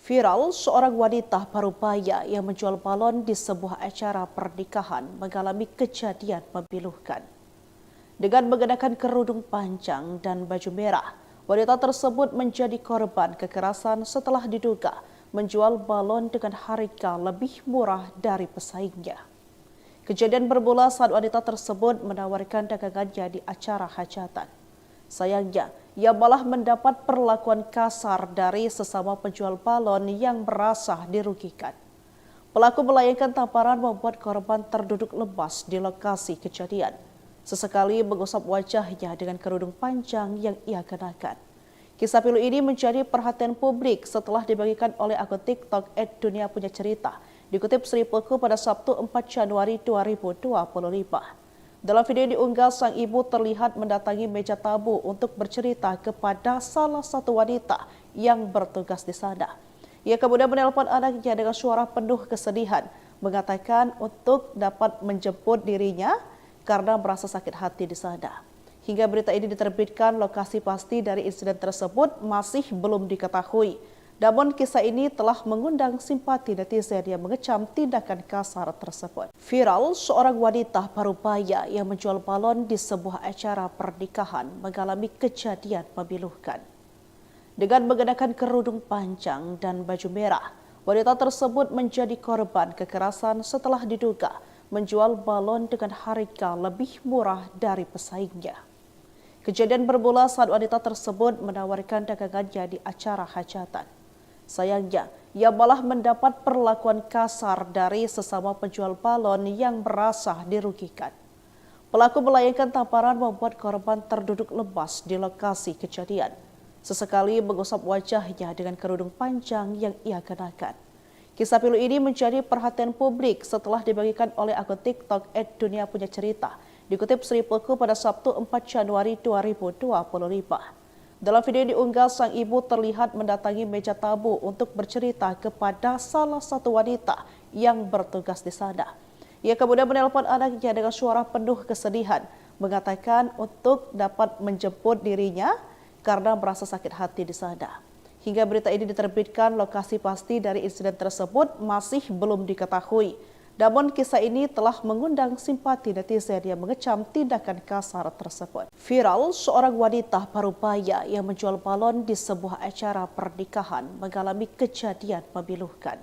Viral, seorang wanita parubaya yang menjual balon di sebuah acara pernikahan mengalami kejadian memilukan. Dengan mengenakan kerudung panjang dan baju merah, wanita tersebut menjadi korban kekerasan setelah diduga menjual balon dengan harga lebih murah dari pesaingnya. Kejadian bermula saat wanita tersebut menawarkan dagangannya di acara hajatan. Sayangnya, ia malah mendapat perlakuan kasar dari sesama penjual balon yang merasa dirugikan. Pelaku melayangkan tamparan membuat korban terduduk lemas di lokasi kejadian. Sesekali mengusap wajahnya dengan kerudung panjang yang ia kenakan. Kisah pilu ini menjadi perhatian publik setelah dibagikan oleh akun TikTok @duniapunyacerita, dikutip Sripulku pada Sabtu 4 Januari 2025. Dalam video yang diunggah, sang ibu terlihat mendatangi meja tamu untuk bercerita kepada salah satu wanita yang bertugas di sana. Ia kemudian menelpon anaknya dengan suara penuh kesedihan, mengatakan untuk dapat menjemput dirinya karena merasa sakit hati di sana. Hingga berita ini diterbitkan, lokasi pasti dari insiden tersebut masih belum diketahui. Namun kisah ini telah mengundang simpati netizen yang mengecam tindakan kasar tersebut. Viral, seorang wanita parubaya yang menjual balon di sebuah acara pernikahan mengalami kejadian memilukan. Dengan mengenakan kerudung panjang dan baju merah, wanita tersebut menjadi korban kekerasan setelah diduga menjual balon dengan harga lebih murah dari pesaingnya. Kejadian bermula saat wanita tersebut menawarkan dagangannya di acara hajatan. Sayangnya, ia malah mendapat perlakuan kasar dari sesama penjual balon yang merasa dirugikan. Pelaku melayangkan tamparan membuat korban terduduk lemas di lokasi kejadian. Sesekali mengusap wajahnya dengan kerudung panjang yang ia kenakan. Kisah pilu ini menjadi perhatian publik setelah dibagikan oleh akun TikTok @duniapunyacerita, dikutip Sripulku pada Sabtu 4 Januari 2025. Dalam video yang diunggah, sang ibu terlihat mendatangi meja tamu untuk bercerita kepada salah satu wanita yang bertugas di sana. Ia kemudian menelpon anaknya dengan suara penuh kesedihan, mengatakan untuk dapat menjemput dirinya karena merasa sakit hati di sana. Hingga berita ini diterbitkan, lokasi pasti dari insiden tersebut masih belum diketahui. Namun kisah ini telah mengundang simpati netizen yang mengecam tindakan kasar tersebut. Viral, seorang wanita parubaya yang menjual balon di sebuah acara pernikahan mengalami kejadian memilukan.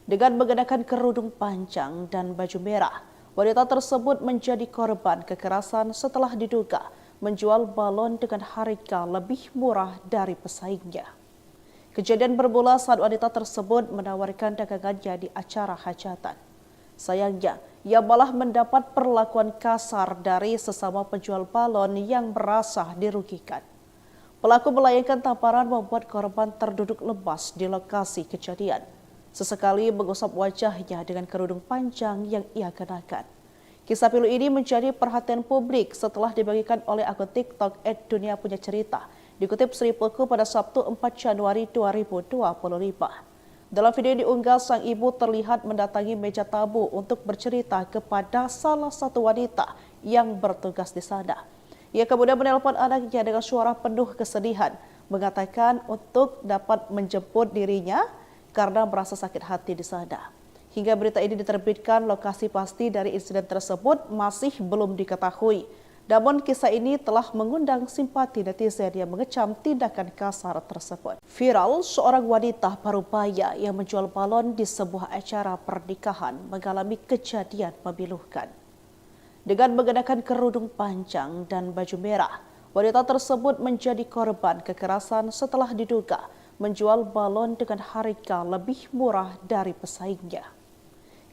Dengan mengenakan kerudung panjang dan baju merah, wanita tersebut menjadi korban kekerasan setelah diduga menjual balon dengan harga lebih murah dari pesaingnya. Kejadian bermula saat wanita tersebut menawarkan dagangannya di acara hajatan. Sayangnya, ia malah mendapat perlakuan kasar dari sesama penjual balon yang merasa dirugikan. Pelaku melayangkan tamparan membuat korban terduduk lemas di lokasi kejadian. Sesekali mengusap wajahnya dengan kerudung panjang yang ia kenakan. Kisah pilu ini menjadi perhatian publik setelah dibagikan oleh akun TikTok @duniapunyacerita, dikutip Sripulku pada Sabtu 4 Januari 2025. Dalam video yang diunggah, sang ibu terlihat mendatangi meja tamu untuk bercerita kepada salah satu wanita yang bertugas di sana. Ia kemudian menelpon anaknya dengan suara penuh kesedihan, mengatakan untuk dapat menjemput dirinya karena merasa sakit hati di sana. Hingga berita ini diterbitkan, lokasi pasti dari insiden tersebut masih belum diketahui. Namun kisah ini telah mengundang simpati netizen yang mengecam tindakan kasar tersebut. Viral, seorang wanita parubaya yang menjual balon di sebuah acara pernikahan mengalami kejadian memilukan. Dengan mengenakan kerudung panjang dan baju merah, wanita tersebut menjadi korban kekerasan setelah diduga menjual balon dengan harga lebih murah dari pesaingnya.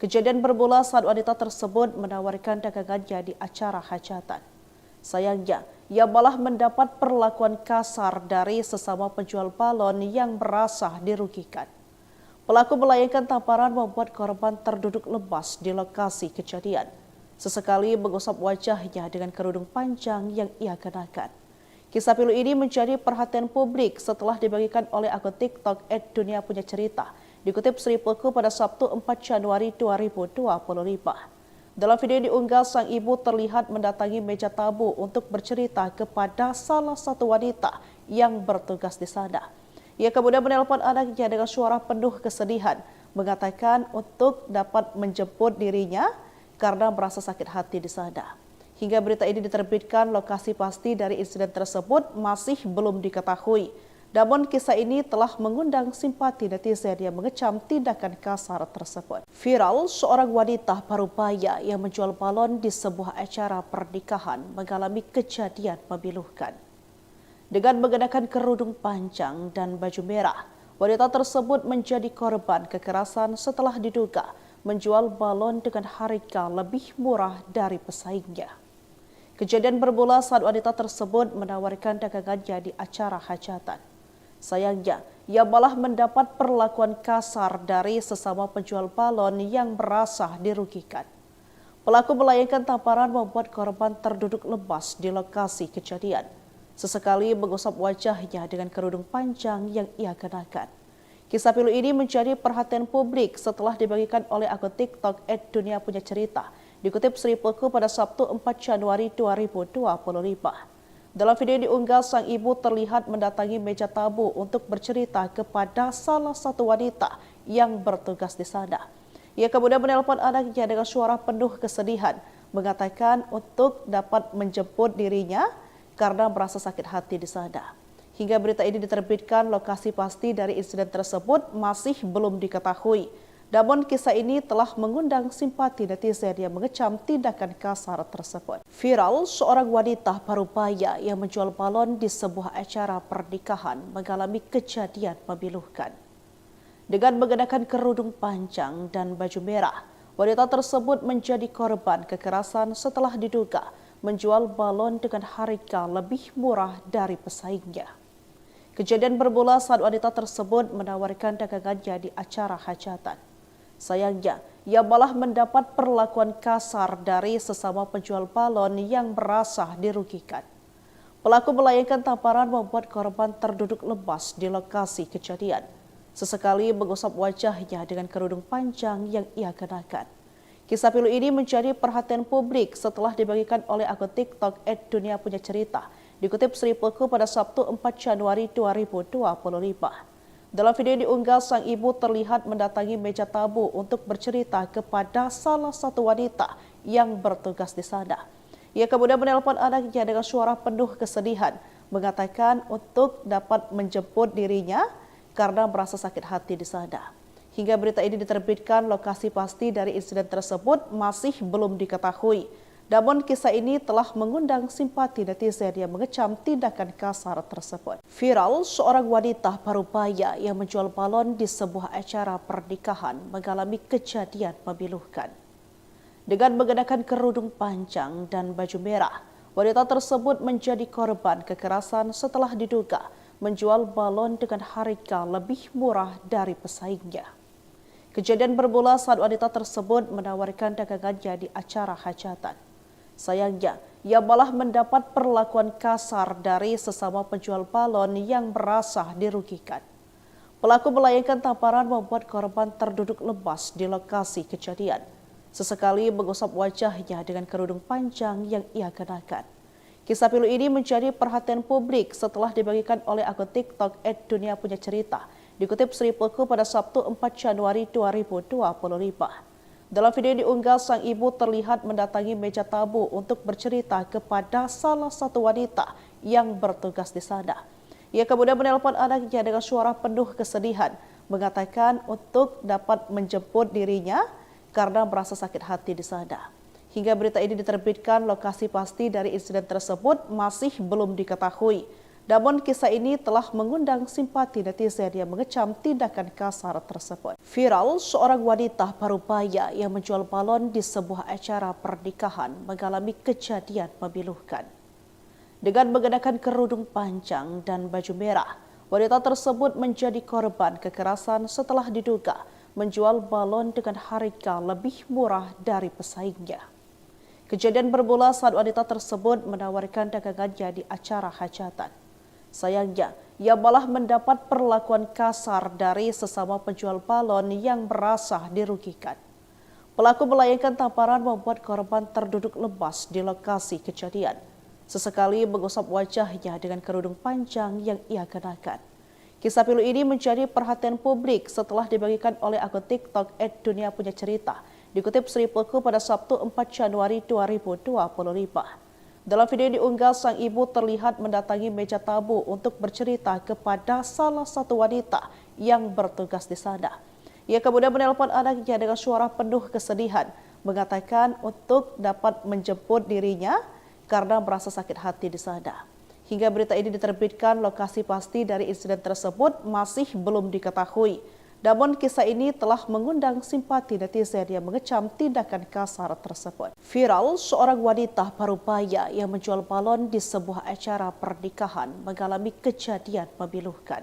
Kejadian bermula saat wanita tersebut menawarkan dagangannya di acara hajatan. Sayangnya, ia malah mendapat perlakuan kasar dari sesama penjual balon yang merasa dirugikan. Pelaku melayangkan tamparan membuat korban terduduk lemas di lokasi kejadian. Sesekali mengusap wajahnya dengan kerudung panjang yang ia kenakan. Kisah pilu ini menjadi perhatian publik setelah dibagikan oleh akun TikTok @duniapunyacerita, dikutip Sripulku pada Sabtu 4 Januari 2025. Dalam video yang diunggah, sang ibu terlihat mendatangi meja tamu untuk bercerita kepada salah satu wanita yang bertugas di sana. Ia kemudian menelpon anaknya dengan suara penuh kesedihan, mengatakan untuk dapat menjemput dirinya karena merasa sakit hati di sana. Hingga berita ini diterbitkan, lokasi pasti dari insiden tersebut masih belum diketahui. Namun kisah ini telah mengundang simpati netizen yang mengecam tindakan kasar tersebut. Viral, seorang wanita parubaya yang menjual balon di sebuah acara pernikahan mengalami kejadian memilukan. Dengan mengenakan kerudung panjang dan baju merah, wanita tersebut menjadi korban kekerasan setelah diduga menjual balon dengan harga lebih murah dari pesaingnya. Kejadian bermula saat wanita tersebut menawarkan dagangannya di acara hajatan. Sayangnya, ia malah mendapat perlakuan kasar dari sesama penjual balon yang merasa dirugikan. Pelaku melayangkan tamparan membuat korban terduduk lemas di lokasi kejadian. Sesekali mengusap wajahnya dengan kerudung panjang yang ia kenakan. Kisah pilu ini menjadi perhatian publik setelah dibagikan oleh akun TikTok @duniapunyacerita, dikutip Sripuku pada Sabtu 4 Januari 2025. Dalam video yang diunggah, sang ibu terlihat mendatangi meja tamu untuk bercerita kepada salah satu wanita yang bertugas di sana. Ia kemudian menelpon anaknya dengan suara penuh kesedihan, mengatakan untuk dapat menjemput dirinya karena merasa sakit hati di sana. Hingga berita ini diterbitkan, lokasi pasti dari insiden tersebut masih belum diketahui. Namun kisah ini telah mengundang simpati netizen yang mengecam tindakan kasar tersebut. Viral, seorang wanita parubaya yang menjual balon di sebuah acara pernikahan mengalami kejadian memilukan. Dengan mengenakan kerudung panjang dan baju merah, wanita tersebut menjadi korban kekerasan setelah diduga menjual balon dengan harga lebih murah dari pesaingnya. Kejadian bermula saat wanita tersebut menawarkan dagangannya di acara hajatan. Sayangnya, ia malah mendapat perlakuan kasar dari sesama penjual balon yang merasa dirugikan. Pelaku melayangkan tamparan membuat korban terduduk lemas di lokasi kejadian. Sesekali mengusap wajahnya dengan kerudung panjang yang ia kenakan. Kisah pilu ini menjadi perhatian publik setelah dibagikan oleh akun TikTok @duniapunyacerita, dikutip Sripuku pada Sabtu 4 Januari 2025. Dalam video yang diunggah, sang ibu terlihat mendatangi meja tamu untuk bercerita kepada salah satu wanita yang bertugas di sana. Ia kemudian menelpon anaknya dengan suara penuh kesedihan, mengatakan untuk dapat menjemput dirinya karena merasa sakit hati di sana. Hingga berita ini diterbitkan, lokasi pasti dari insiden tersebut masih belum diketahui. Namun kisah ini telah mengundang simpati netizen yang mengecam tindakan kasar tersebut. Viral, seorang wanita parubaya yang menjual balon di sebuah acara pernikahan mengalami kejadian memilukan. Dengan mengenakan kerudung panjang dan baju merah, wanita tersebut menjadi korban kekerasan setelah diduga menjual balon dengan harga lebih murah dari pesaingnya. Kejadian bermula saat wanita tersebut menawarkan dagangannya di acara hajatan. Sayangnya, ia malah mendapat perlakuan kasar dari sesama penjual balon yang merasa dirugikan. Pelaku melayangkan tamparan membuat korban terduduk lemas di lokasi kejadian. Sesekali mengusap wajahnya dengan kerudung panjang yang ia kenakan. Kisah pilu ini menjadi perhatian publik setelah dibagikan oleh akun TikTok @duniapunyacerita, dikutip Sripuku pada Sabtu 4 Januari 2025. Dalam video yang diunggah, sang ibu terlihat mendatangi meja tamu untuk bercerita kepada salah satu wanita yang bertugas di sana. Ia kemudian menelpon anaknya dengan suara penuh kesedihan, mengatakan untuk dapat menjemput dirinya karena merasa sakit hati di sana. Hingga berita ini diterbitkan, lokasi pasti dari insiden tersebut masih belum diketahui. Namun kisah ini telah mengundang simpati netizen yang mengecam tindakan kasar tersebut. Viral, seorang wanita parubaya yang menjual balon di sebuah acara pernikahan mengalami kejadian memilukan. Dengan mengenakan kerudung panjang dan baju merah, wanita tersebut menjadi korban kekerasan setelah diduga menjual balon dengan harga lebih murah dari pesaingnya. Kejadian bermula saat wanita tersebut menawarkan dagangannya di acara hajatan. Sayangnya, ia malah mendapat perlakuan kasar dari sesama penjual balon yang merasa dirugikan. Pelaku melayangkan tamparan membuat korban terduduk lemas di lokasi kejadian. Sesekali mengusap wajahnya dengan kerudung panjang yang ia kenakan. Kisah pilu ini menjadi perhatian publik setelah dibagikan oleh akun TikTok @duniapunyacerita, dikutip Sripuku pada Sabtu 4 Januari 2025. Dalam video yang diunggah, sang ibu terlihat mendatangi meja tamu untuk bercerita kepada salah satu wanita yang bertugas di sana. Ia kemudian menelpon anaknya dengan suara penuh kesedihan, mengatakan untuk dapat menjemput dirinya karena merasa sakit hati di sana. Hingga berita ini diterbitkan, lokasi pasti dari insiden tersebut masih belum diketahui. Namun kisah ini telah mengundang simpati netizen yang mengecam tindakan kasar tersebut. Viral, seorang wanita parubaya yang menjual balon di sebuah acara pernikahan mengalami kejadian memilukan.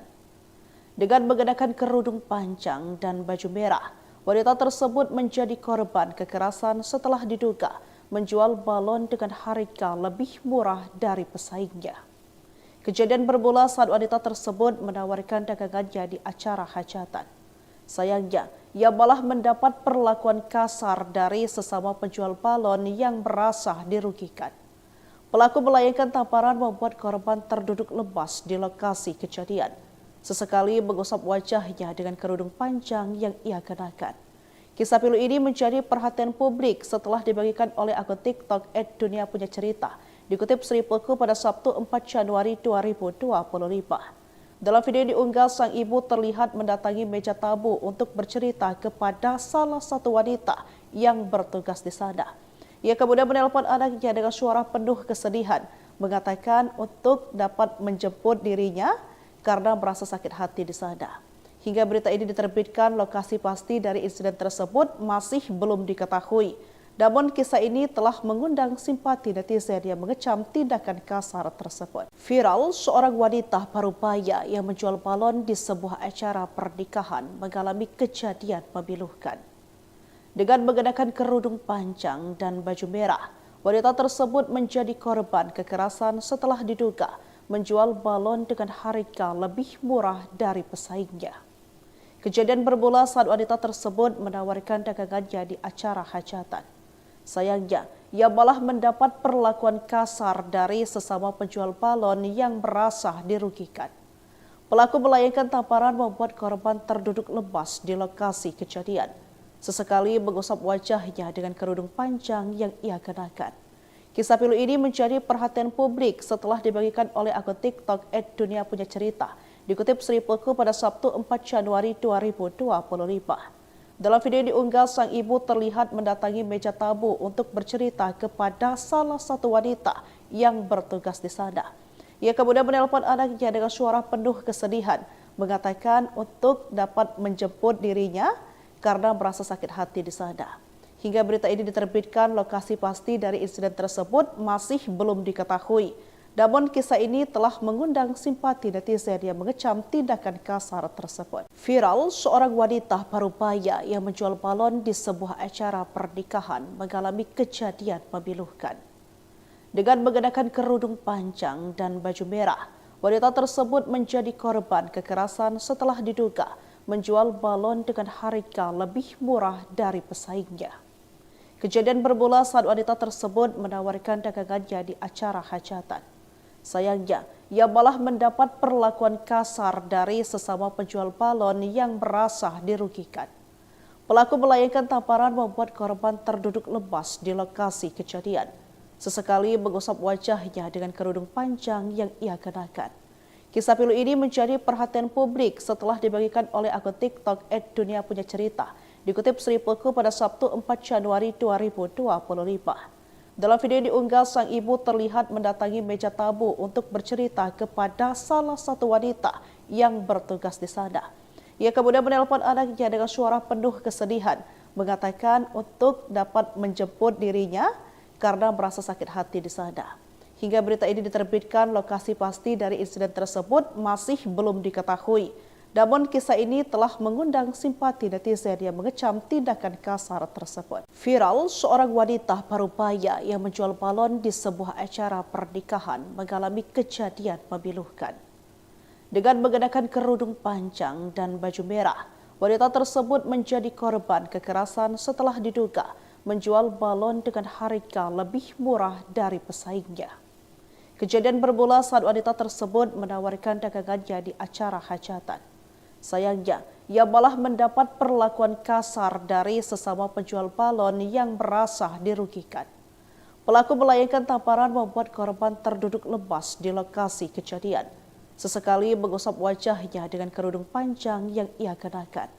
Dengan mengenakan kerudung panjang dan baju merah, wanita tersebut menjadi korban kekerasan setelah diduga menjual balon dengan harga lebih murah dari pesaingnya. Kejadian bermula saat wanita tersebut menawarkan dagangannya di acara hajatan. Sayangnya, ia malah mendapat perlakuan kasar dari sesama penjual balon yang merasa dirugikan. Pelaku melayangkan tamparan membuat korban terduduk lemas di lokasi kejadian. Sesekali mengusap wajahnya dengan kerudung panjang yang ia kenakan. Kisah pilu ini menjadi perhatian publik setelah dibagikan oleh akun TikTok @duniapunyacerita, dikutip Sripuku pada Sabtu 4 Januari 2025. Dalam video yang diunggah, sang ibu terlihat mendatangi meja tamu untuk bercerita kepada salah satu wanita yang bertugas di sana. Ia kemudian menelpon anaknya dengan suara penuh kesedihan, mengatakan untuk dapat menjemput dirinya karena merasa sakit hati di sana. Hingga berita ini diterbitkan, lokasi pasti dari insiden tersebut masih belum diketahui. Namun kisah ini telah mengundang simpati netizen yang mengecam tindakan kasar tersebut. Viral, seorang wanita parubaya yang menjual balon di sebuah acara pernikahan mengalami kejadian memilukan. Dengan mengenakan kerudung panjang dan baju merah, wanita tersebut menjadi korban kekerasan setelah diduga menjual balon dengan harga lebih murah dari pesaingnya. Kejadian bermula saat wanita tersebut menawarkan dagangannya di acara hajatan. Sayangnya, ia malah mendapat perlakuan kasar dari sesama penjual balon yang merasa dirugikan. Pelaku melayangkan tamparan membuat korban terduduk lemas di lokasi kejadian. Sesekali mengusap wajahnya dengan kerudung panjang yang ia kenakan. Kisah pilu ini menjadi perhatian publik setelah dibagikan oleh akun TikTok @duniapunyacerita, dikutip Sripuku pada Sabtu 4 Januari 2025. Dalam video yang diunggah, sang ibu terlihat mendatangi meja tamu untuk bercerita kepada salah satu wanita yang bertugas di sana. Ia kemudian menelpon anaknya dengan suara penuh kesedihan, mengatakan untuk dapat menjemput dirinya karena merasa sakit hati di sana. Hingga berita ini diterbitkan, lokasi pasti dari insiden tersebut masih belum diketahui. Namun kisah ini telah mengundang simpati netizen yang mengecam tindakan kasar tersebut. Viral, seorang wanita parubaya yang menjual balon di sebuah acara pernikahan mengalami kejadian memilukan. Dengan mengenakan kerudung panjang dan baju merah, wanita tersebut menjadi korban kekerasan setelah diduga menjual balon dengan harga lebih murah dari pesaingnya. Kejadian bermula saat wanita tersebut menawarkan dagangannya di acara hajatan. Sayangnya, ia malah mendapat perlakuan kasar dari sesama penjual balon yang merasa dirugikan. Pelaku melayangkan tamparan membuat korban terduduk lemas di lokasi kejadian. Sesekali mengusap wajahnya dengan kerudung panjang yang ia kenakan. Kisah pilu ini menjadi perhatian publik setelah dibagikan oleh akun TikTok @duniapunyacerita, dikutip Sripuku pada Sabtu 4 Januari 2025. Dalam video yang diunggah, sang ibu terlihat mendatangi meja tamu untuk bercerita kepada salah satu wanita yang bertugas di sana. Ia kemudian menelpon anaknya dengan suara penuh kesedihan, mengatakan untuk dapat menjemput dirinya karena merasa sakit hati di sana. Hingga berita ini diterbitkan, lokasi pasti dari insiden tersebut masih belum diketahui. Namun kisah ini telah mengundang simpati netizen yang mengecam tindakan kasar tersebut. Viral, seorang wanita parubaya yang menjual balon di sebuah acara pernikahan mengalami kejadian memilukan. Dengan mengenakan kerudung panjang dan baju merah, wanita tersebut menjadi korban kekerasan setelah diduga menjual balon dengan harga lebih murah dari pesaingnya. Kejadian bermula saat wanita tersebut menawarkan dagangannya di acara hajatan. Sayangnya, ia malah mendapat perlakuan kasar dari sesama penjual balon yang merasa dirugikan. Pelaku melayangkan tamparan membuat korban terduduk lemas di lokasi kejadian. Sesekali mengusap wajahnya dengan kerudung panjang yang ia kenakan.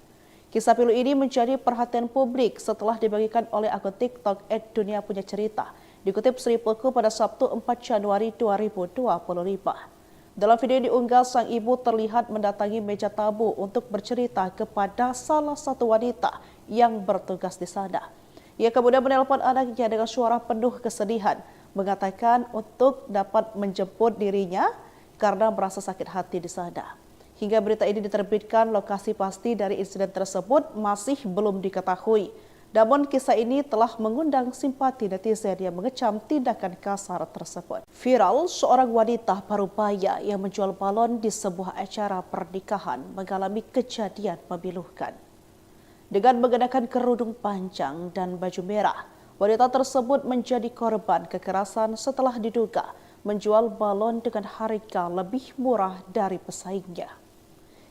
Kisah pilu ini menjadi perhatian publik setelah dibagikan oleh akun TikTok @duniapunyacerita, dikutip Sripuku pada Sabtu 4 Januari 2025. Dalam video yang diunggah, sang ibu terlihat mendatangi meja tamu untuk bercerita kepada salah satu wanita yang bertugas di sana. Ia kemudian menelpon anaknya dengan suara penuh kesedihan, mengatakan untuk dapat menjemput dirinya karena merasa sakit hati di sana. Hingga berita ini diterbitkan, lokasi pasti dari insiden tersebut masih belum diketahui. Namun kisah ini telah mengundang simpati netizen yang mengecam tindakan kasar tersebut. Viral, seorang wanita parubaya yang menjual balon di sebuah acara pernikahan mengalami kejadian memilukan. Dengan mengenakan kerudung panjang dan baju merah, wanita tersebut menjadi korban kekerasan setelah diduga menjual balon dengan harga lebih murah dari pesaingnya.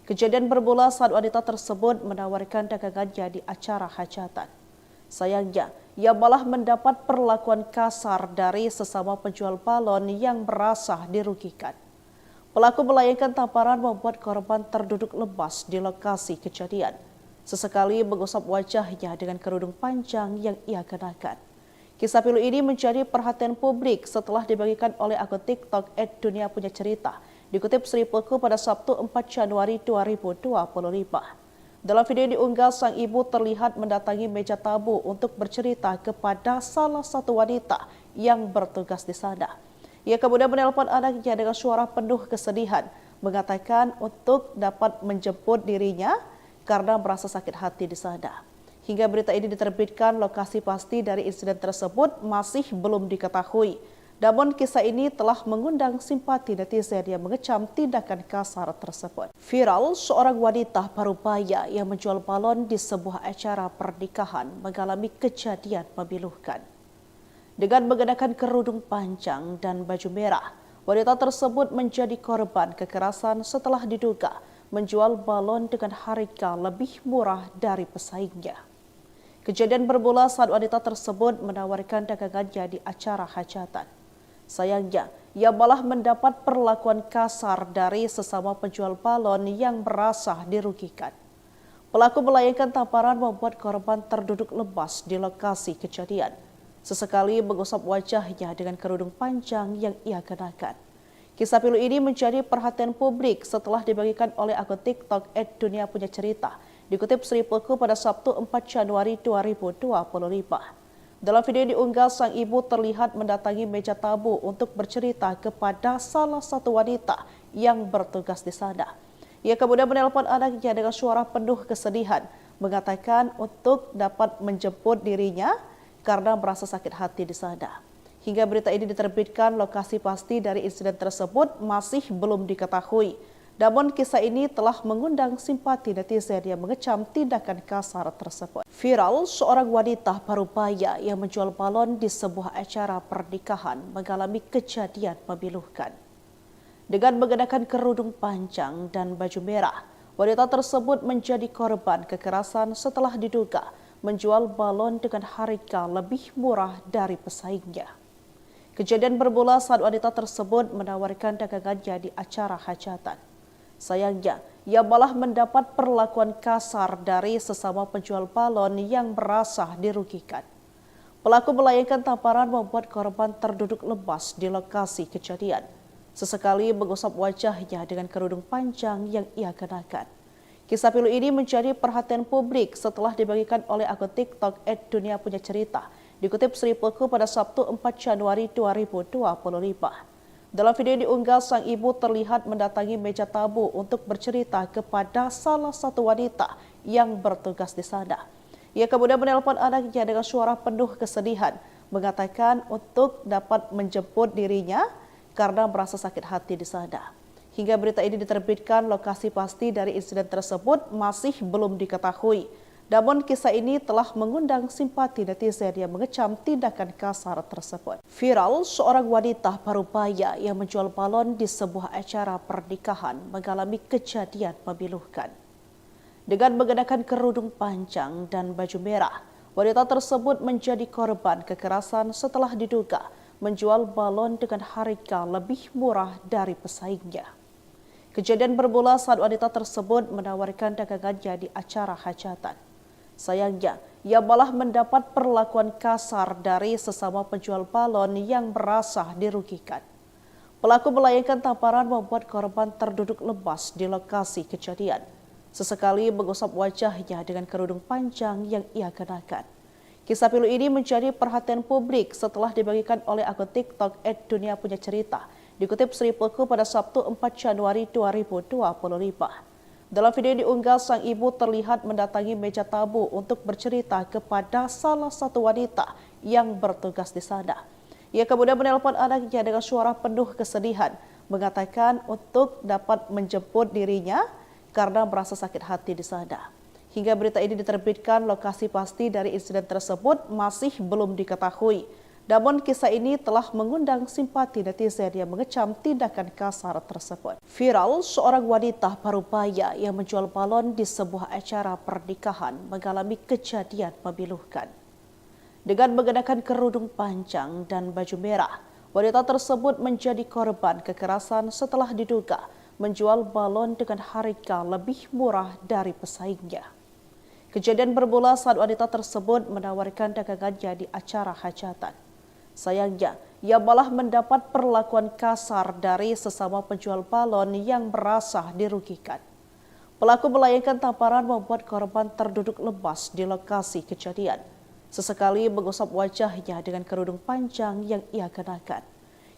Kejadian bermula saat wanita tersebut menawarkan dagangannya di acara hajatan. Sayangnya, ia malah mendapat perlakuan kasar dari sesama penjual balon yang merasa dirugikan. Pelaku melayangkan tamparan membuat korban terduduk lemas di lokasi kejadian. Sesekali mengusap wajahnya dengan kerudung panjang yang ia kenakan. Kisah pilu ini menjadi perhatian publik setelah dibagikan oleh akun TikTok @duniapunyacerita, dikutip Sripuku pada Sabtu 4 Januari 2025. Dalam video yang diunggah, sang ibu terlihat mendatangi meja tamu untuk bercerita kepada salah satu wanita yang bertugas di sana. Ia kemudian menelpon anaknya dengan suara penuh kesedihan, mengatakan untuk dapat menjemput dirinya karena merasa sakit hati di sana. Hingga berita ini diterbitkan, lokasi pasti dari insiden tersebut masih belum diketahui. Namun kisah ini telah mengundang simpati netizen yang mengecam tindakan kasar tersebut. Viral, seorang wanita parubaya yang menjual balon di sebuah acara pernikahan mengalami kejadian memilukan. Dengan mengenakan kerudung panjang dan baju merah, wanita tersebut menjadi korban kekerasan setelah diduga menjual balon dengan harga lebih murah dari pesaingnya. Kejadian bermula saat wanita tersebut menawarkan dagangannya di acara hajatan. Sayangnya, ia malah mendapat perlakuan kasar dari sesama penjual balon yang merasa dirugikan. Pelaku melayangkan tamparan membuat korban terduduk lemas di lokasi kejadian. Sesekali mengusap wajahnya dengan kerudung panjang yang ia kenakan. Kisah pilu ini menjadi perhatian publik setelah dibagikan oleh akun TikTok @duniapunyacerita, dikutip Sripuku pada Sabtu 4 Januari 2025. Dalam video yang diunggah, sang ibu terlihat mendatangi meja tamu untuk bercerita kepada salah satu wanita yang bertugas di sana. Ia kemudian menelpon anaknya dengan suara penuh kesedihan, mengatakan untuk dapat menjemput dirinya karena merasa sakit hati di sana. Hingga berita ini diterbitkan, lokasi pasti dari insiden tersebut masih belum diketahui. Namun kisah ini telah mengundang simpati netizen yang mengecam tindakan kasar tersebut. Viral, seorang wanita parubaya yang menjual balon di sebuah acara pernikahan mengalami kejadian memilukan. Dengan mengenakan kerudung panjang dan baju merah, wanita tersebut menjadi korban kekerasan setelah diduga menjual balon dengan harga lebih murah dari pesaingnya. Kejadian bermula saat wanita tersebut menawarkan dagangannya di acara hajatan. Sayangnya, ia malah mendapat perlakuan kasar dari sesama penjual balon yang merasa dirugikan. Pelaku melayangkan tamparan membuat korban terduduk lemas di lokasi kejadian. Sesekali mengusap wajahnya dengan kerudung panjang yang ia kenakan. Kisah pilu ini menjadi perhatian publik setelah dibagikan oleh akun TikTok @duniapunyacerita, dikutip Sripuku pada Sabtu 4 Januari 2025. Dalam video yang diunggah, sang ibu terlihat mendatangi meja tamu untuk bercerita kepada salah satu wanita yang bertugas di sana. Ia kemudian menelpon anaknya dengan suara penuh kesedihan, mengatakan untuk dapat menjemput dirinya karena merasa sakit hati di sana. Hingga berita ini diterbitkan, lokasi pasti dari insiden tersebut masih belum diketahui. Namun kisah ini telah mengundang simpati netizen yang mengecam tindakan kasar tersebut. Viral, seorang wanita parubaya yang menjual balon di sebuah acara pernikahan mengalami kejadian memilukan. Dengan mengenakan kerudung panjang dan baju merah, wanita tersebut menjadi korban kekerasan setelah diduga menjual balon dengan harga lebih murah dari pesaingnya. Kejadian bermula saat wanita tersebut menawarkan dagangannya di acara hajatan. Sayangnya, ia malah mendapat perlakuan kasar dari sesama penjual balon yang merasa dirugikan. Pelaku melayangkan tamparan membuat korban terduduk lemas di lokasi kejadian. Sesekali mengusap wajahnya dengan kerudung panjang yang ia kenakan. Kisah pilu ini menjadi perhatian publik setelah dibagikan oleh akun TikTok @duniapunyacerita, dikutip Sripuku pada Sabtu 4 Januari 2025. Dalam video yang diunggah, sang ibu terlihat mendatangi meja tamu untuk bercerita kepada salah satu wanita yang bertugas di sana. Ia kemudian menelpon anaknya dengan suara penuh kesedihan, mengatakan untuk dapat menjemput dirinya karena merasa sakit hati di sana. Hingga berita ini diterbitkan, lokasi pasti dari insiden tersebut masih belum diketahui. Namun kisah ini telah mengundang simpati netizen yang mengecam tindakan kasar tersebut. Viral, seorang wanita parubaya yang menjual balon di sebuah acara pernikahan mengalami kejadian memilukan. Dengan mengenakan kerudung panjang dan baju merah, wanita tersebut menjadi korban kekerasan setelah diduga menjual balon dengan harga lebih murah dari pesaingnya. Kejadian bermula saat wanita tersebut menawarkan dagangannya di acara hajatan. Sayangnya, ia malah mendapat perlakuan kasar dari sesama penjual balon yang merasa dirugikan. Pelaku melayangkan tamparan membuat korban terduduk lemas di lokasi kejadian. Sesekali mengusap wajahnya dengan kerudung panjang yang ia kenakan.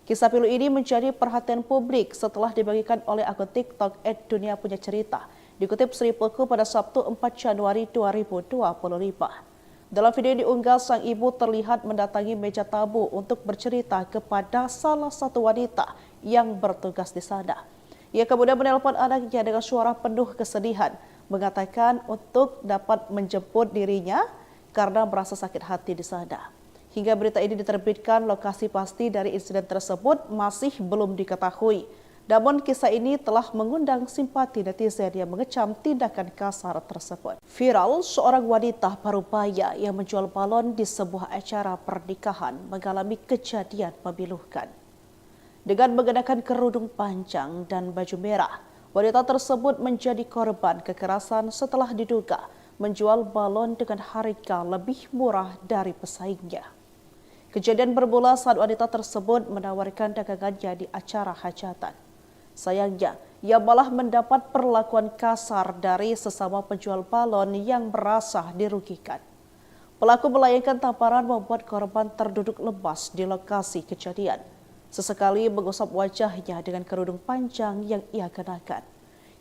Kisah pilu ini menjadi perhatian publik setelah dibagikan oleh akun TikTok @duniapunyacerita, dikutip Sripuku pada Sabtu 4 Januari 2025. Dalam video yang diunggah, sang ibu terlihat mendatangi meja tamu untuk bercerita kepada salah satu wanita yang bertugas di sana. Ia kemudian menelpon anaknya dengan suara penuh kesedihan, mengatakan untuk dapat menjemput dirinya karena merasa sakit hati di sana. Hingga berita ini diterbitkan, lokasi pasti dari insiden tersebut masih belum diketahui. Namun kisah ini telah mengundang simpati netizen yang mengecam tindakan kasar tersebut. Viral, seorang wanita parubaya yang menjual balon di sebuah acara pernikahan mengalami kejadian memilukan. Dengan mengenakan kerudung panjang dan baju merah, wanita tersebut menjadi korban kekerasan setelah diduga menjual balon dengan harga lebih murah dari pesaingnya. Kejadian bermula saat wanita tersebut menawarkan dagangannya di acara hajatan. Sayangnya, ia malah mendapat perlakuan kasar dari sesama penjual balon yang merasa dirugikan. Pelaku melayangkan tamparan membuat korban terduduk lemas di lokasi kejadian. Sesekali mengusap wajahnya dengan kerudung panjang yang ia kenakan.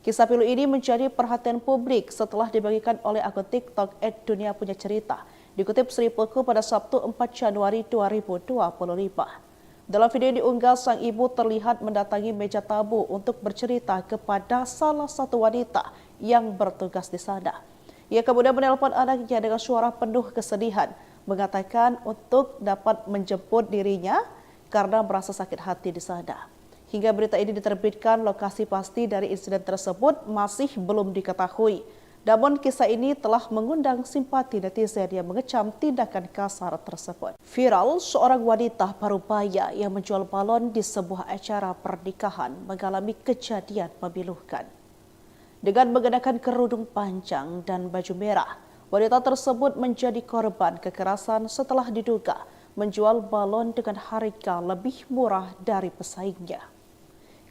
Kisah pilu ini menjadi perhatian publik setelah dibagikan oleh akun TikTok @duniapunyacerita, dikutip Sripuku pada Sabtu 4 Januari 2025. Dalam video yang diunggah, sang ibu terlihat mendatangi meja tamu untuk bercerita kepada salah satu wanita yang bertugas di sana. Ia kemudian menelpon anaknya dengan suara penuh kesedihan, mengatakan untuk dapat menjemput dirinya karena merasa sakit hati di sana. Hingga berita ini diterbitkan, lokasi pasti dari insiden tersebut masih belum diketahui. Namun kisah ini telah mengundang simpati netizen yang mengecam tindakan kasar tersebut. Viral, seorang wanita parubaya yang menjual balon di sebuah acara pernikahan mengalami kejadian memilukan. Dengan mengenakan kerudung panjang dan baju merah, wanita tersebut menjadi korban kekerasan setelah diduga menjual balon dengan harga lebih murah dari pesaingnya.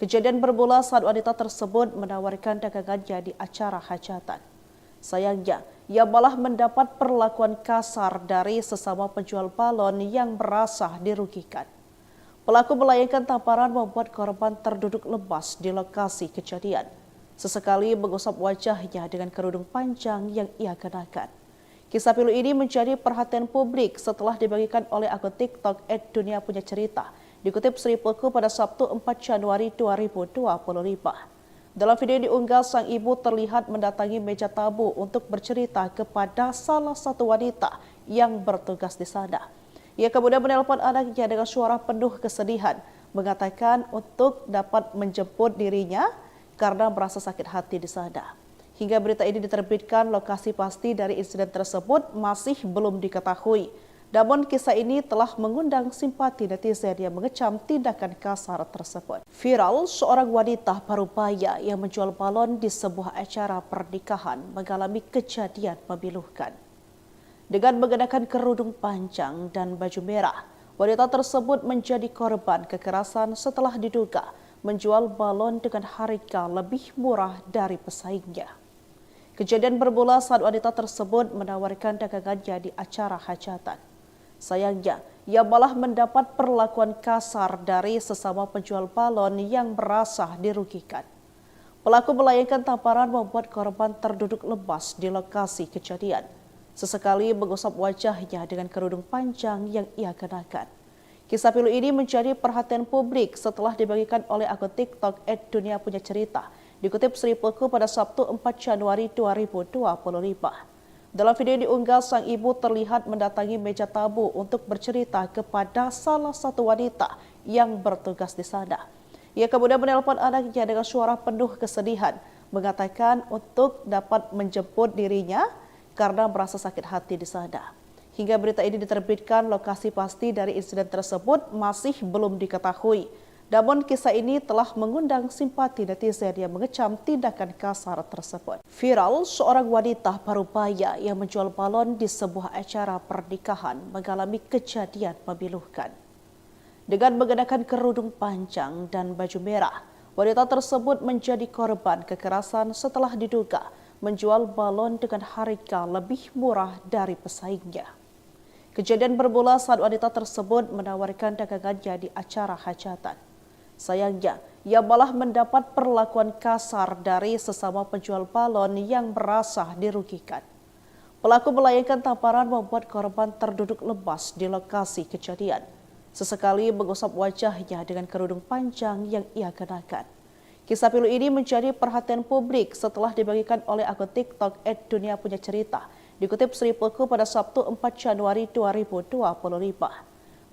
Kejadian bermula saat wanita tersebut menawarkan dagangannya di acara hajatan. Sayangnya, ia malah mendapat perlakuan kasar dari sesama penjual balon yang merasa dirugikan. Pelaku melayangkan tamparan membuat korban terduduk lemas di lokasi kejadian. Sesekali mengusap wajahnya dengan kerudung panjang yang ia kenakan. Kisah pilu ini menjadi perhatian publik setelah dibagikan oleh akun TikTok @duniapunyacerita, dikutip Sripuku pada Sabtu 4 Januari 2025. Dalam video yang diunggah, sang ibu terlihat mendatangi meja tamu untuk bercerita kepada salah satu wanita yang bertugas di sana. Ia kemudian menelpon anaknya dengan suara penuh kesedihan, mengatakan untuk dapat menjemput dirinya karena merasa sakit hati di sana. Hingga berita ini diterbitkan, lokasi pasti dari insiden tersebut masih belum diketahui. Namun kisah ini telah mengundang simpati netizen yang mengecam tindakan kasar tersebut. Viral, seorang wanita parubaya yang menjual balon di sebuah acara pernikahan mengalami kejadian memilukan. Dengan mengenakan kerudung panjang dan baju merah, wanita tersebut menjadi korban kekerasan setelah diduga menjual balon dengan harga lebih murah dari pesaingnya. Kejadian bermula saat wanita tersebut menawarkan dagangannya di acara hajatan. Sayangnya, ia malah mendapat perlakuan kasar dari sesama penjual balon yang merasa dirugikan. Pelaku melayangkan tamparan membuat korban terduduk lemas di lokasi kejadian. Sesekali mengusap wajahnya dengan kerudung panjang yang ia kenakan. Kisah pilu ini menjadi perhatian publik setelah dibagikan oleh akun TikTok @duniapunyacerita, dikutip Sripuku pada Sabtu 4 Januari 2025. Dalam video yang diunggah, sang ibu terlihat mendatangi meja tamu untuk bercerita kepada salah satu wanita yang bertugas di sana. Ia kemudian menelpon anaknya dengan suara penuh kesedihan, mengatakan untuk dapat menjemput dirinya karena merasa sakit hati di sana. Hingga berita ini diterbitkan, lokasi pasti dari insiden tersebut masih belum diketahui. Namun kisah ini telah mengundang simpati netizen yang mengecam tindakan kasar tersebut. Viral, seorang wanita parubaya yang menjual balon di sebuah acara pernikahan mengalami kejadian memilukan. Dengan mengenakan kerudung panjang dan baju merah, wanita tersebut menjadi korban kekerasan setelah diduga menjual balon dengan harga lebih murah dari pesaingnya. Kejadian bermula saat wanita tersebut menawarkan dagangannya di acara hajatan. Sayangnya, ia malah mendapat perlakuan kasar dari sesama penjual balon yang merasa dirugikan. Pelaku melayangkan tamparan membuat korban terduduk lemas di lokasi kejadian. Sesekali mengusap wajahnya dengan kerudung panjang yang ia kenakan. Kisah pilu ini menjadi perhatian publik setelah dibagikan oleh akun TikTok @duniapunyacerita, dikutip Sripuku pada Sabtu 4 Januari 2025.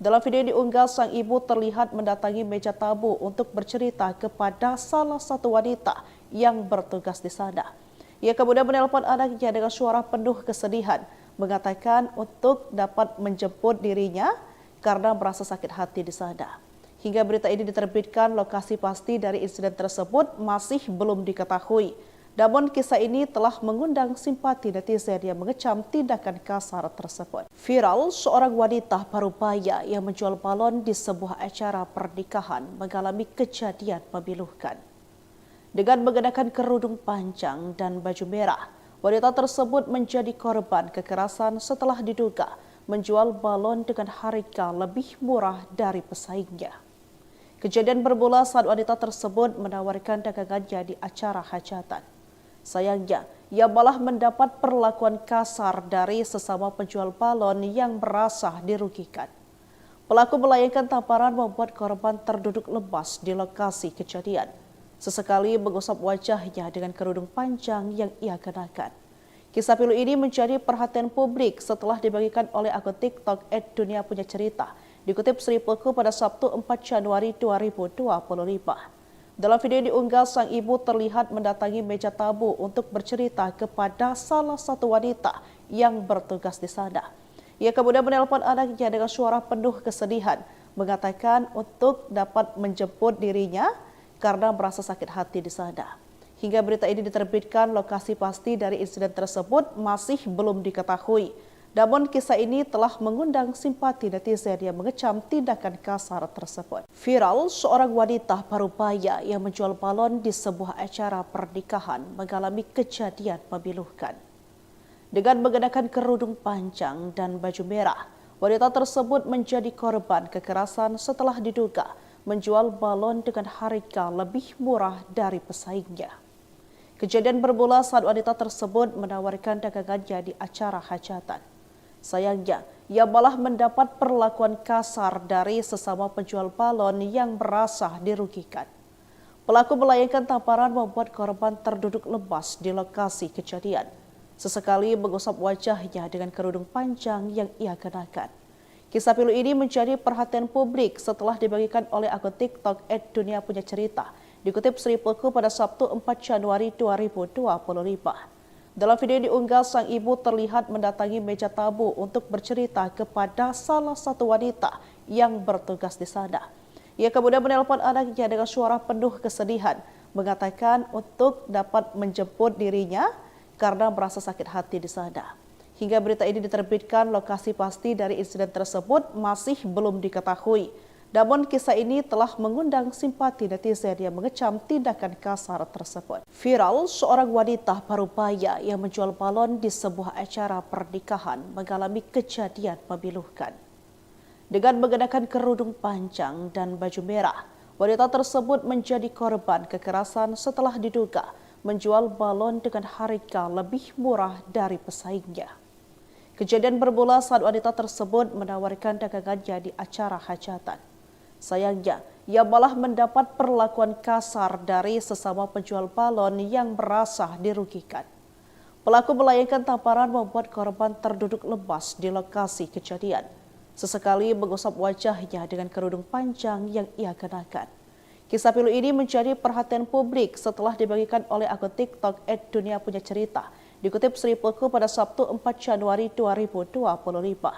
Dalam video yang diunggah, sang ibu terlihat mendatangi meja tamu untuk bercerita kepada salah satu wanita yang bertugas di sana. Ia kemudian menelpon anaknya dengan suara penuh kesedihan, mengatakan untuk dapat menjemput dirinya karena merasa sakit hati di sana. Hingga berita ini diterbitkan, lokasi pasti dari insiden tersebut masih belum diketahui. Namun kisah ini telah mengundang simpati netizen yang mengecam tindakan kasar tersebut. Viral, seorang wanita parubaya yang menjual balon di sebuah acara pernikahan mengalami kejadian memilukan. Dengan mengenakan kerudung panjang dan baju merah, wanita tersebut menjadi korban kekerasan setelah diduga menjual balon dengan harga lebih murah dari pesaingnya. Kejadian bermula saat wanita tersebut menawarkan dagangannya di acara hajatan. Sayangnya, ia malah mendapat perlakuan kasar dari sesama penjual balon yang merasa dirugikan. Pelaku melayangkan tamparan membuat korban terduduk lemas di lokasi kejadian. Sesekali mengusap wajahnya dengan kerudung panjang yang ia kenakan. Kisah pilu ini menjadi perhatian publik setelah dibagikan oleh akun TikTok @duniapunyacerita, dikutip Sripuku pada Sabtu 4 Januari 2025. Dalam video yang diunggah, sang ibu terlihat mendatangi meja tamu untuk bercerita kepada salah satu wanita yang bertugas di sana. Ia kemudian menelpon anaknya dengan suara penuh kesedihan, mengatakan untuk dapat menjemput dirinya karena merasa sakit hati di sana. Hingga berita ini diterbitkan, lokasi pasti dari insiden tersebut masih belum diketahui. Namun kisah ini telah mengundang simpati netizen yang mengecam tindakan kasar tersebut. Viral, seorang wanita parubaya yang menjual balon di sebuah acara pernikahan mengalami kejadian memilukan. Dengan mengenakan kerudung panjang dan baju merah, wanita tersebut menjadi korban kekerasan setelah diduga menjual balon dengan harga lebih murah dari pesaingnya. Kejadian bermula saat wanita tersebut menawarkan dagangannya di acara hajatan. Sayangnya, ia malah mendapat perlakuan kasar dari sesama penjual balon yang merasa dirugikan. Pelaku melayangkan tamparan membuat korban terduduk lemas di lokasi kejadian. Sesekali mengusap wajahnya dengan kerudung panjang yang ia kenakan. Kisah pilu ini menjadi perhatian publik setelah dibagikan oleh akun TikTok @duniapunyacerita, dikutip Sri Pelku pada Sabtu 4 Januari 2025. Dalam video yang diunggah, sang ibu terlihat mendatangi meja tamu untuk bercerita kepada salah satu wanita yang bertugas di sana. Ia kemudian menelpon anaknya dengan suara penuh kesedihan, mengatakan untuk dapat menjemput dirinya karena merasa sakit hati di sana. Hingga berita ini diterbitkan, lokasi pasti dari insiden tersebut masih belum diketahui. Namun kisah ini telah mengundang simpati netizen yang mengecam tindakan kasar tersebut. Viral, seorang wanita parubaya yang menjual balon di sebuah acara pernikahan mengalami kejadian memilukan. Dengan mengenakan kerudung panjang dan baju merah, wanita tersebut menjadi korban kekerasan setelah diduga menjual balon dengan harga lebih murah dari pesaingnya. Kejadian bermula saat wanita tersebut menawarkan dagangannya di acara hajatan. Sayangnya, ia malah mendapat perlakuan kasar dari sesama penjual balon yang merasa dirugikan. Pelaku melayangkan tamparan membuat korban terduduk lemas di lokasi kejadian. Sesekali mengusap wajahnya dengan kerudung panjang yang ia kenakan. Kisah pilu ini menjadi perhatian publik setelah dibagikan oleh akun TikTok @duniapunyacerita, dikutip Sri Pelku pada Sabtu 4 Januari 2025.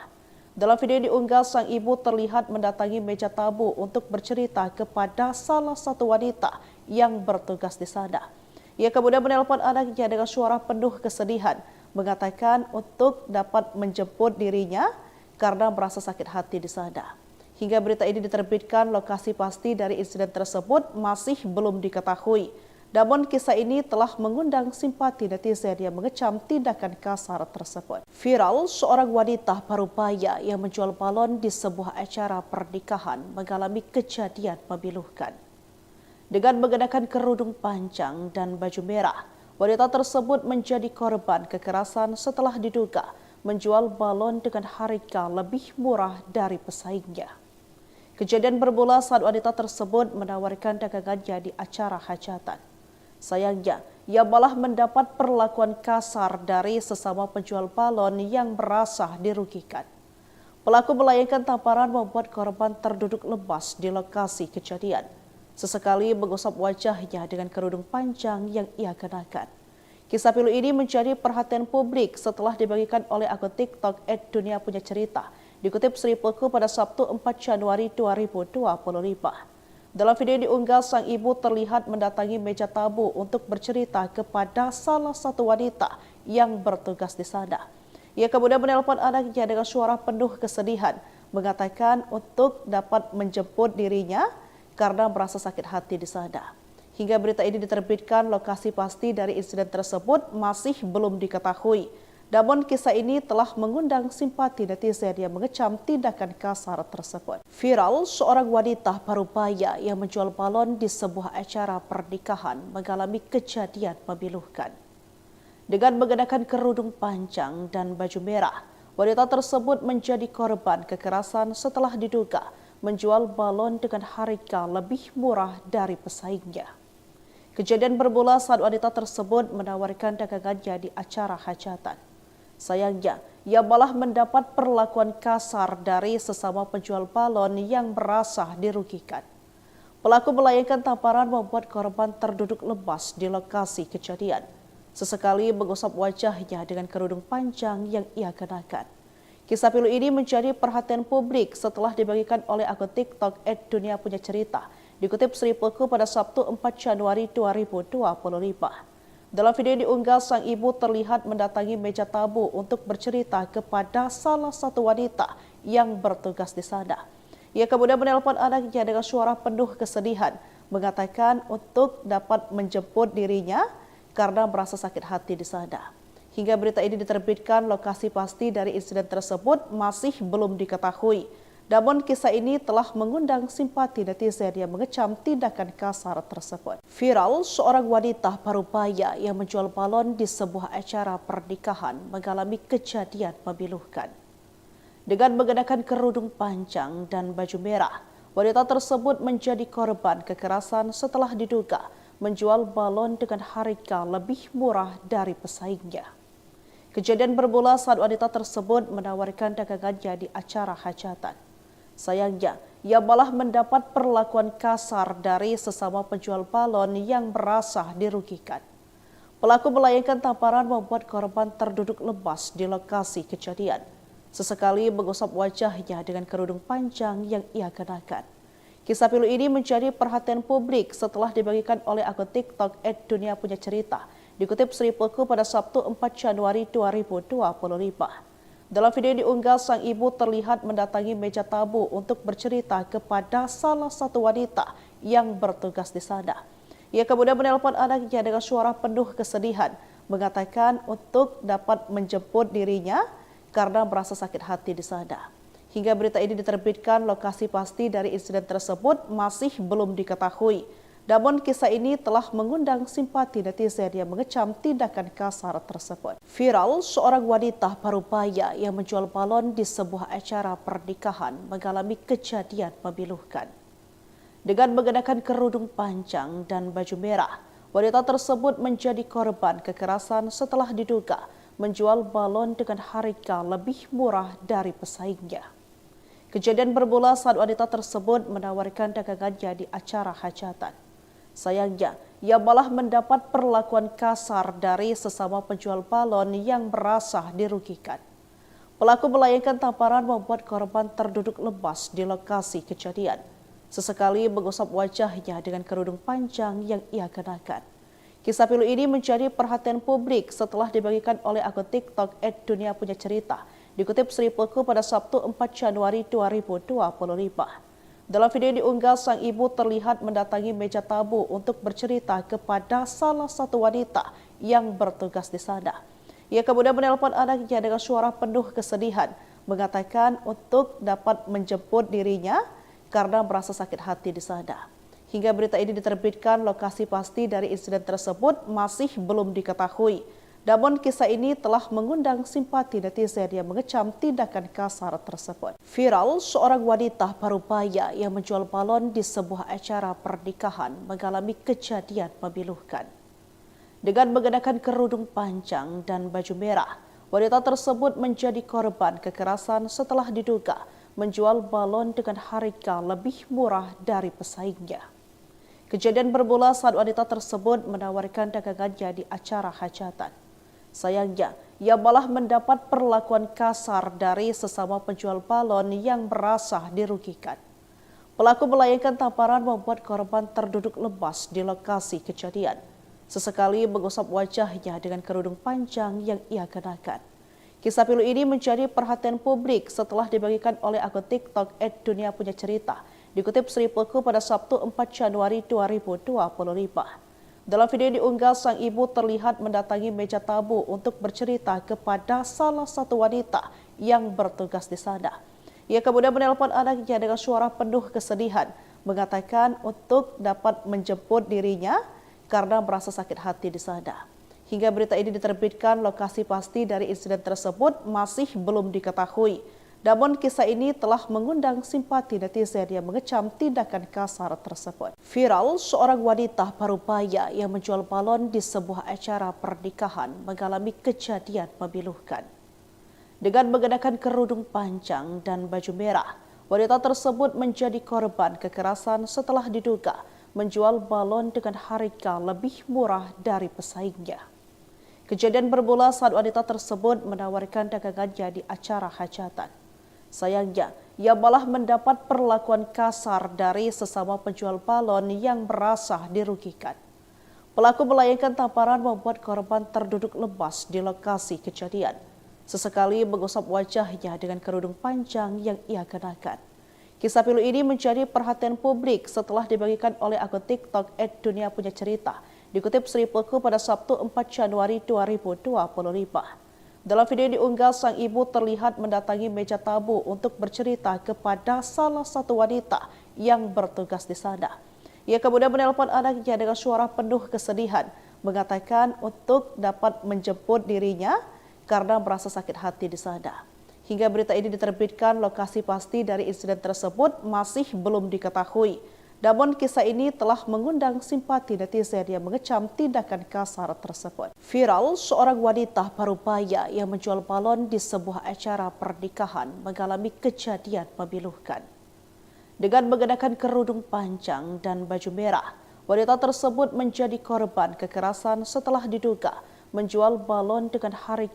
Dalam video yang diunggah, sang ibu terlihat mendatangi meja tamu untuk bercerita kepada salah satu wanita yang bertugas di sana. Ia kemudian menelpon anaknya dengan suara penuh kesedihan, mengatakan untuk dapat menjemput dirinya karena merasa sakit hati di sana. Hingga berita ini diterbitkan, lokasi pasti dari insiden tersebut masih belum diketahui. Namun kisah ini telah mengundang simpati netizen yang mengecam tindakan kasar tersebut. Viral, seorang wanita parubaya yang menjual balon di sebuah acara pernikahan mengalami kejadian memilukan. Dengan mengenakan kerudung panjang dan baju merah, wanita tersebut menjadi korban kekerasan setelah diduga menjual balon dengan harga lebih murah dari pesaingnya. Kejadian bermula saat wanita tersebut menawarkan dagangannya di acara hajatan. Sayangnya, ia malah mendapat perlakuan kasar dari sesama penjual balon yang merasa dirugikan. Pelaku melayangkan tamparan membuat korban terduduk lemas di lokasi kejadian. Sesekali mengusap wajahnya dengan kerudung panjang yang ia kenakan. Kisah pilu ini menjadi perhatian publik setelah dibagikan oleh akun TikTok @duniapunyacerita, dikutip Sri Pelku pada Sabtu 4 Januari 2025. Dalam video yang diunggah, sang ibu terlihat mendatangi meja tamu untuk bercerita kepada salah satu wanita yang bertugas di sana. Ia kemudian menelpon anaknya dengan suara penuh kesedihan, mengatakan untuk dapat menjemput dirinya karena merasa sakit hati di sana. Hingga berita ini diterbitkan, lokasi pasti dari insiden tersebut masih belum diketahui. Namun kisah ini telah mengundang simpati netizen yang mengecam tindakan kasar tersebut. Viral, seorang wanita parubaya yang menjual balon di sebuah acara pernikahan mengalami kejadian memilukan. Dengan mengenakan kerudung panjang dan baju merah, wanita tersebut menjadi korban kekerasan setelah diduga menjual balon dengan harga lebih murah dari pesaingnya. Kejadian bermula saat wanita tersebut menawarkan dagangannya di acara hajatan. Sayangnya, ia malah mendapat perlakuan kasar dari sesama penjual balon yang merasa dirugikan. Pelaku melayangkan tamparan membuat korban terduduk lemas di lokasi kejadian. Sesekali mengusap wajahnya dengan kerudung panjang yang ia kenakan. Kisah pilu ini menjadi perhatian publik setelah dibagikan oleh akun TikTok @duniapunyacerita, dikutip Sri Pelku pada Sabtu 4 Januari 2025. Dalam video yang diunggah, sang ibu terlihat mendatangi meja tamu untuk bercerita kepada salah satu wanita yang bertugas di sana. Ia kemudian menelpon anaknya dengan suara penuh kesedihan, mengatakan untuk dapat menjemput dirinya karena merasa sakit hati di sana. Hingga berita ini diterbitkan, lokasi pasti dari insiden tersebut masih belum diketahui. Namun kisah ini telah mengundang simpati netizen yang mengecam tindakan kasar tersebut. Viral, seorang wanita parubaya yang menjual balon di sebuah acara pernikahan mengalami kejadian memilukan. Dengan mengenakan kerudung panjang dan baju merah, Wanita tersebut menjadi korban kekerasan setelah diduga menjual balon dengan harga lebih murah dari pesaingnya. Kejadian bermula saat wanita tersebut menawarkan dagangannya di acara hajatan. Sayangnya, ia malah mendapat perlakuan kasar dari sesama penjual balon yang merasa dirugikan. Pelaku melayangkan tamparan membuat korban terduduk lemas di lokasi kejadian. Sesekali mengusap wajahnya dengan kerudung panjang yang ia kenakan. Kisah pilu ini menjadi perhatian publik setelah dibagikan oleh akun TikTok @duniapunyacerita, dikutip Sripuku pada Sabtu 4 Januari 2025. Dalam video yang diunggah, sang ibu terlihat mendatangi meja tamu untuk bercerita kepada salah satu wanita yang bertugas di sana. Ia kemudian menelpon anaknya dengan suara penuh kesedihan, mengatakan untuk dapat menjemput dirinya karena merasa sakit hati di sana. Hingga berita ini diterbitkan, lokasi pasti dari insiden tersebut masih belum diketahui. Namun kisah ini telah mengundang simpati netizen yang mengecam tindakan kasar tersebut. Viral, seorang wanita parubaya yang menjual balon di sebuah acara pernikahan mengalami kejadian memilukan. Dengan mengenakan kerudung panjang dan baju merah, wanita tersebut menjadi korban kekerasan setelah diduga menjual balon dengan harga lebih murah dari pesaingnya. Kejadian bermula saat wanita tersebut menawarkan dagangannya di acara hajatan. Sayangnya, ia malah mendapat perlakuan kasar dari sesama penjual balon yang merasa dirugikan. Pelaku melayangkan tamparan membuat korban terduduk lemas di lokasi kejadian. Sesekali mengusap wajahnya dengan kerudung panjang yang ia kenakan. Kisah pilu ini menjadi perhatian publik setelah dibagikan oleh akun TikTok @duniapunyacerita, dikutip Sripuku pada Sabtu 4 Januari 2025. Dalam video yang diunggah, sang ibu terlihat mendatangi meja tamu untuk bercerita kepada salah satu wanita yang bertugas di sana. Ia kemudian menelpon anaknya dengan suara penuh kesedihan, mengatakan untuk dapat menjemput dirinya karena merasa sakit hati di sana. Hingga berita ini diterbitkan, lokasi pasti dari insiden tersebut masih belum diketahui. Namun kisah ini telah mengundang simpati netizen yang mengecam tindakan kasar tersebut. Viral, seorang wanita parubaya yang menjual balon di sebuah acara pernikahan mengalami kejadian memilukan. Dengan mengenakan kerudung panjang dan baju merah, wanita tersebut menjadi korban kekerasan setelah diduga menjual balon dengan harga lebih murah dari pesaingnya. Kejadian bermula saat wanita tersebut menawarkan dagangannya di acara hajatan. Sayangnya, ia malah mendapat perlakuan kasar dari sesama penjual balon yang merasa dirugikan. Pelaku melayangkan tamparan membuat korban terduduk lemas di lokasi kejadian. Sesekali mengusap wajahnya dengan kerudung panjang yang ia kenakan. Kisah pilu ini menjadi perhatian publik setelah dibagikan oleh akun TikTok @duniapunyacerita, dikutip Sripuku pada Sabtu 4 Januari 2025. Dalam video yang diunggah, sang ibu terlihat mendatangi meja tamu untuk bercerita kepada salah satu wanita yang bertugas di sana. Ia kemudian menelpon anaknya dengan suara penuh kesedihan, mengatakan untuk dapat menjemput dirinya karena merasa sakit hati di sana. Hingga berita ini diterbitkan, lokasi pasti dari insiden tersebut masih belum diketahui. Namun kisah ini telah mengundang simpati netizen yang mengecam tindakan kasar tersebut. Viral, seorang wanita parubaya yang menjual balon di sebuah acara pernikahan mengalami kejadian memilukan. Dengan mengenakan kerudung panjang dan baju merah, wanita tersebut menjadi korban kekerasan setelah diduga menjual balon dengan harga lebih murah dari pesaingnya. Kejadian bermula saat wanita tersebut menawarkan dagangannya di acara hajatan. Sayangnya, ia malah mendapat perlakuan kasar dari sesama penjual balon yang merasa dirugikan. Pelaku melayangkan tamparan membuat korban terduduk lemas di lokasi kejadian. Sesekali mengusap wajahnya dengan kerudung panjang yang ia kenakan. Kisah pilu ini menjadi perhatian publik setelah dibagikan oleh akun TikTok @duniapunyacerita, dikutip Sripuku pada Sabtu 4 Januari 2025. Dalam video yang diunggah, sang ibu terlihat mendatangi meja tamu untuk bercerita kepada salah satu wanita yang bertugas di sana. Ia kemudian menelpon anaknya dengan suara penuh kesedihan, mengatakan untuk dapat menjemput dirinya karena merasa sakit hati di sana. Hingga berita ini diterbitkan, lokasi pasti dari insiden tersebut masih belum diketahui. Namun kisah ini telah mengundang simpati netizen yang mengecam tindakan kasar tersebut. Viral, seorang wanita parubaya yang menjual balon di sebuah acara pernikahan mengalami kejadian memilukan. Dengan mengenakan kerudung panjang dan baju merah, wanita tersebut menjadi korban kekerasan setelah diduga menjual balon dengan harga